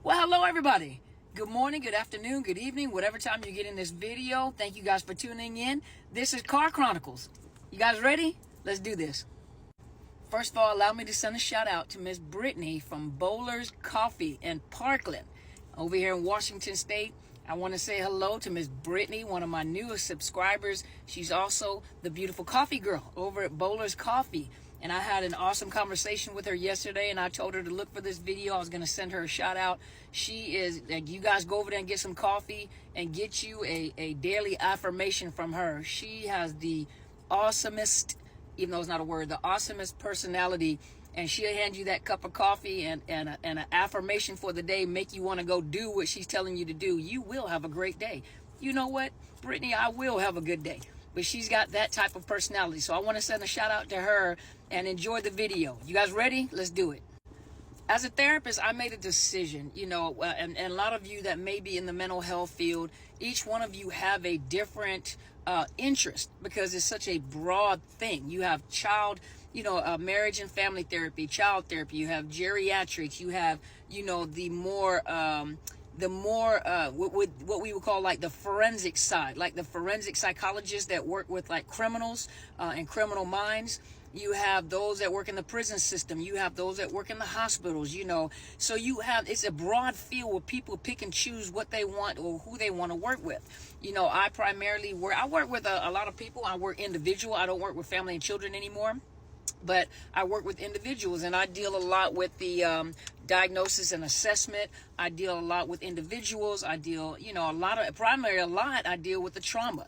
Well, hello everybody. Good morning, good afternoon, good evening, whatever time you're getting this video. Thank you guys for tuning in. This is Car Chronicles. You guys ready? Let's do this. First of all, allow me to send a shout out to Miss Brittany from Bowler's Coffee in Parkland, over here in Washington State. I want to say hello to Miss Brittany, one of my newest subscribers. She's also the beautiful coffee girl over at Bowler's Coffee. And I had an awesome conversation with her yesterday, and I told her to look for this video. I was going to send her a shout out. She is, you guys go over there and get some coffee and get you a daily affirmation from her. She has the awesomest, even though it's not a word, the awesomest personality. And she'll hand you that cup of coffee and an affirmation for the day, make you want to go do what she's telling you to do. You will have a great day. You know what, Brittany, I will have a good day. But she's got that type of personality. So I want to send a shout out to her and enjoy the video. You guys ready? Let's do it. As a therapist, I made a decision, and a lot of you that may be in the mental health field, each one of you have a different interest because it's such a broad thing. You have marriage and family therapy, child therapy, you have geriatrics, you have, what we would call like the forensic side, like the forensic psychologists that work with like criminals and criminal minds. You have those that work in the prison system. You have those that work in the hospitals, So it's a broad field where people pick and choose what they want or who they want to work with. I primarily work with a lot of people. I work individual. I don't work with family and children anymore. But I work with individuals, and I deal a lot with the diagnosis and assessment. I deal a lot with individuals. I deal, I deal with the trauma,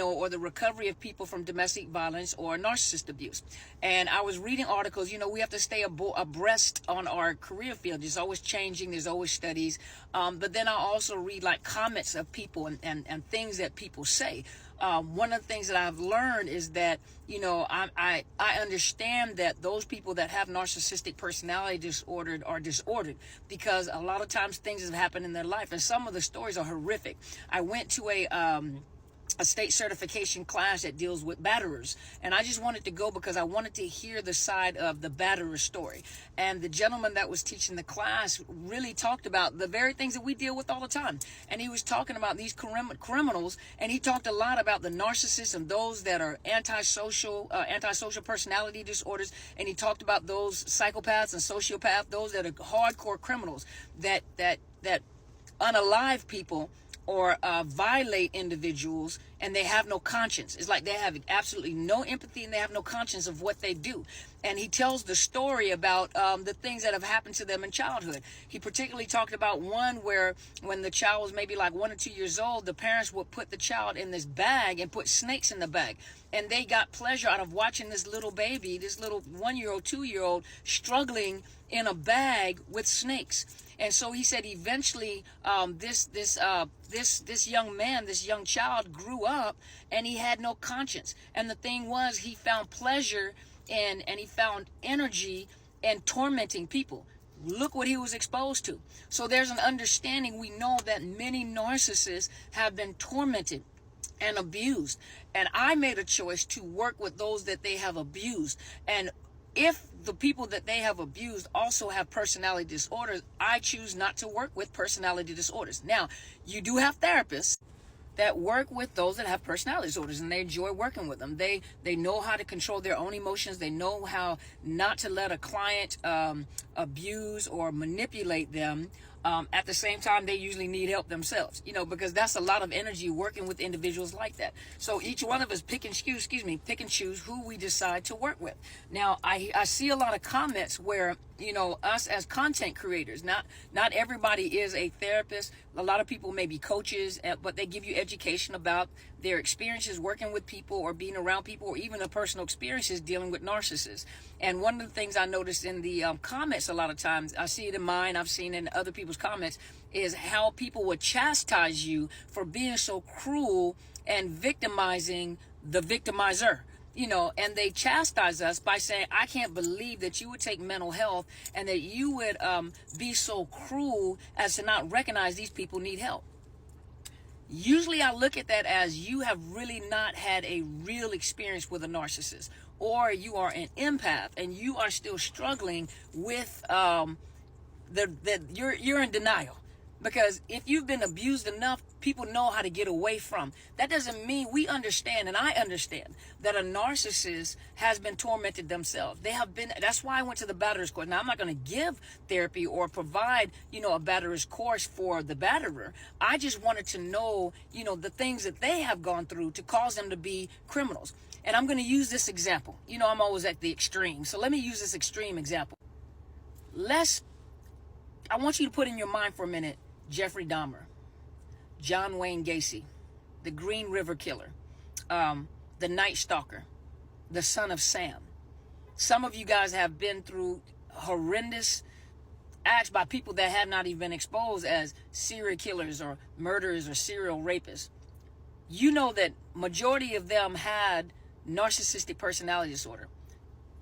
or the recovery of people from domestic violence or narcissist abuse. And I was reading articles, we have to stay abreast on our career field. It's always changing. There's always studies. But then I also read like comments of people and things that people say. One of the things that I've learned is that, I understand that those people that have narcissistic personality disorder are disordered because a lot of times things have happened in their life, and some of the stories are horrific. I went to a state certification class that deals with batterers, and I just wanted to go because I wanted to hear the side of the batterer story. And the gentleman that was teaching the class really talked about the very things that we deal with all the time, and he was talking about these criminals, and he talked a lot about the narcissists and those that are antisocial personality disorders, and he talked about those psychopaths and sociopaths, those that are hardcore criminals that unalive people or violate individuals, and they have no conscience. It's like they have absolutely no empathy and they have no conscience of what they do. And he tells the story about the things that have happened to them in childhood. He particularly talked about one where when the child was maybe like 1 or 2 years old, the parents would put the child in this bag and put snakes in the bag. And they got pleasure out of watching this little baby, this little 1-year-old, 2-year-old struggling in a bag with snakes. And so he said eventually this young man, this young child grew up and he had no conscience. And the thing was, he found pleasure and he found energy in tormenting people. Look what he was exposed to. So there's an understanding. We know that many narcissists have been tormented and abused. And I made a choice to work with those that they have abused. And if the people that they have abused also have personality disorders, I choose not to work with personality disorders. Now, you do have therapists that work with those that have personality disorders, and they enjoy working with them. They know how to control their own emotions. They know how not to let a client abuse or manipulate them. At the same time, they usually need help themselves, because that's a lot of energy working with individuals like that. So each one of us pick and choose who we decide to work with. Now, I see a lot of comments where, us as content creators, not everybody is a therapist. A lot of people may be coaches, but they give you education about their experiences working with people or being around people, or even their personal experiences dealing with narcissists. And one of the things I noticed in the comments a lot of times, I see it in mine, I've seen it in other people's comments, is how people would chastise you for being so cruel and victimizing the victimizer. And they chastise us by saying, I can't believe that you would take mental health and that you would be so cruel as to not recognize these people need help. Usually I look at that as you have really not had a real experience with a narcissist, or you are an empath and you are still struggling with that you're in denial. Because if you've been abused enough, people know how to get away from. That doesn't mean we understand, and I understand, that a narcissist has been tormented themselves. They have been, that's why I went to the batterer's course. Now, I'm not going to give therapy or provide, a batterer's course for the batterer. I just wanted to know, the things that they have gone through to cause them to be criminals. And I'm going to use this example. I'm always at the extreme. So let me use this extreme example. I want you to put in your mind for a minute, Jeffrey Dahmer, John Wayne Gacy, the Green River Killer, the Night Stalker, the Son of Sam. Some of you guys have been through horrendous acts by people that have not even been exposed as serial killers or murderers or serial rapists. You know that majority of them had narcissistic personality disorder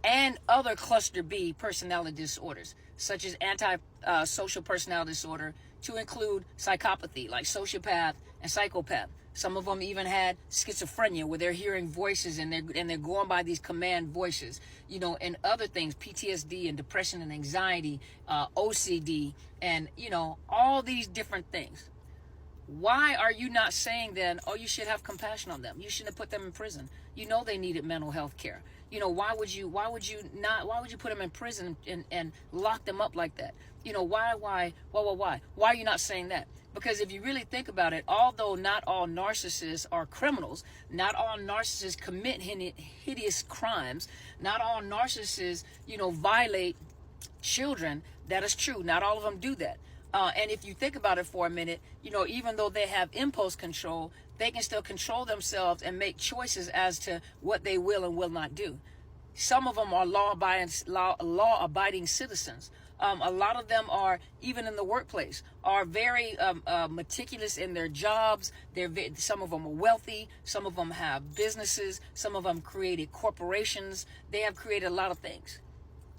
and other cluster B personality disorders, such as antisocial personality disorder, to include psychopathy, like sociopath and psychopath. Some of them even had schizophrenia, where they're hearing voices and they're going by these command voices, and other things, PTSD and depression and anxiety, OCD, and all these different things. Why are you not saying then, oh, you should have compassion on them? You shouldn't have put them in prison. They needed mental health care. Why would you put them in prison and lock them up like that? Why are you not saying that? Because if you really think about it, although not all narcissists are criminals, not all narcissists commit hideous crimes, not all narcissists, violate children. That is true. Not all of them do that. And if you think about it for a minute, even though they have impulse control, they can still control themselves and make choices as to what they will and will not do. Some of them are law-abiding citizens. A lot of them are, even in the workplace, are very meticulous in their jobs. Some of them are wealthy. Some of them have businesses. Some of them created corporations. They have created a lot of things.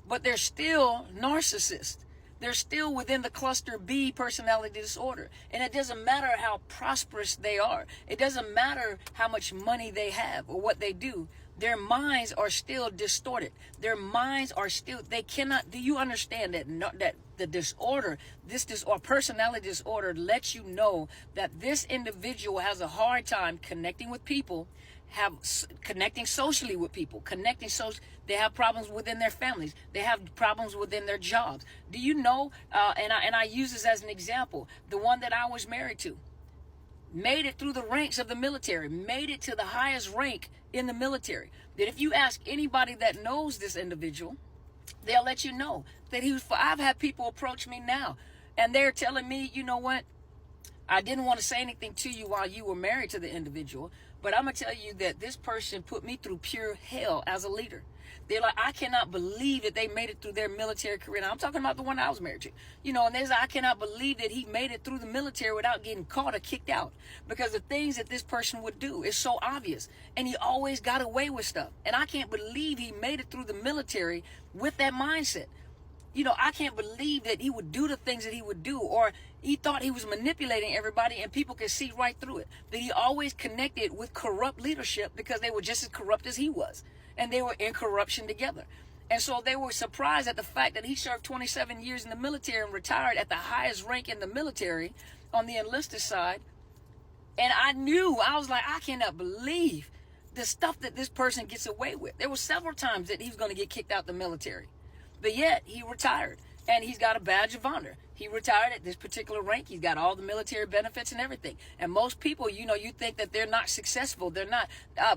But they're still narcissists. They're still within the cluster B personality disorder. And it doesn't matter how prosperous they are. It doesn't matter how much money they have or what they do. Their minds are still distorted. Their minds are still, they cannot, do you understand that the disorder, personality disorder lets you know that this individual has a hard time connecting with people, connecting socially with people, they have problems within their families. They have problems within their jobs. Do you know, and I use this as an example, the one that I was married to, made it through the ranks of the military, made it to the highest rank in the military. That if you ask anybody that knows this individual, they'll let you know that I've had people approach me now, and they're telling me, you know what, I didn't want to say anything to you while you were married to the individual, but I'm going to tell you that this person put me through pure hell as a leader. They're like, I cannot believe that they made it through their military career. Now, I'm talking about the one I was married to. And there's, I cannot believe that he made it through the military without getting caught or kicked out. Because the things that this person would do is so obvious. And he always got away with stuff. And I can't believe he made it through the military with that mindset. I can't believe that he would do the things that he would do, or he thought he was manipulating everybody and people could see right through it. That he always connected with corrupt leadership because they were just as corrupt as he was. And they were in corruption together. And so they were surprised at the fact that he served 27 years in the military and retired at the highest rank in the military on the enlisted side. And I was like, I cannot believe the stuff that this person gets away with. There were several times that he was going to get kicked out the military. But yet he retired, and he's got a badge of honor. He retired at this particular rank. He's got all the military benefits and everything. And most people, you think that they're not successful. They're not,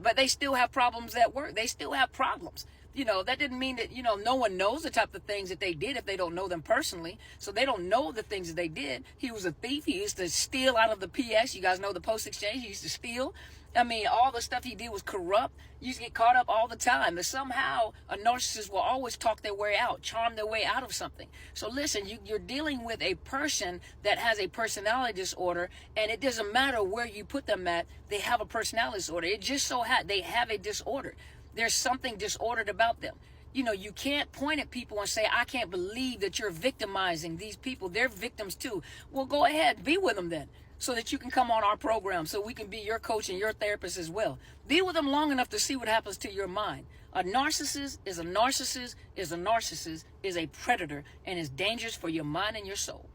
but they still have problems at work. They still have problems. That didn't mean that, no one knows the type of things that they did if they don't know them personally. So they don't know the things that they did. He was a thief. He used to steal out of the PS. You guys know the post exchange. He used to steal. All the stuff he did was corrupt. You used to get caught up all the time. But somehow a narcissist will always talk their way out, charm their way out of something. So listen, you're dealing with a person that has a personality disorder, and it doesn't matter where you put them at, they have a personality disorder. It just so they have a disorder. There's something disordered about them. you can't point at people and say, I can't believe that you're victimizing these people. They're victims too. Well, go ahead, be with them then, so that you can come on our program, so we can be your coach and your therapist as well. Be with them long enough to see what happens to your mind. A narcissist is a narcissist is a narcissist is a predator, and is dangerous for your mind and your soul.